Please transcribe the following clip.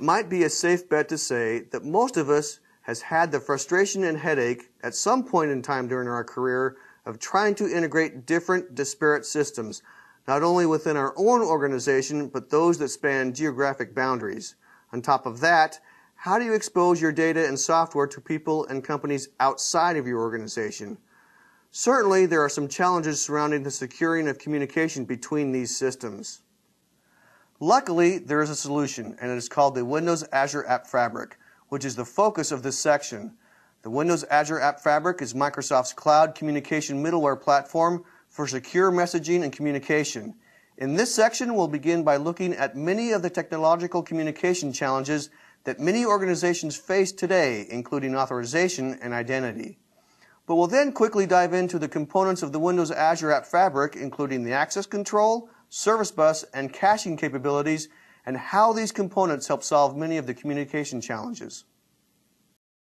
might be a safe bet to say that most of us has had the frustration and headache at some point in time during our career of trying to integrate different disparate systems, not only within our own organization, but those that span geographic boundaries. On top of that, how do you expose your data and software to people and companies outside of your organization? Certainly, there are some challenges surrounding the securing of communication between these systems. Luckily, there is a solution, and it is called the Windows Azure App Fabric, which is the focus of this section. The Windows Azure App Fabric is Microsoft's cloud communication middleware platform for secure messaging and communication. In this section, we'll begin by looking at many of the technological communication challenges that many organizations face today, including authorization and identity. But we'll then quickly dive into the components of the Windows Azure App Fabric, including the access control, service bus, and caching capabilities, and how these components help solve many of the communication challenges.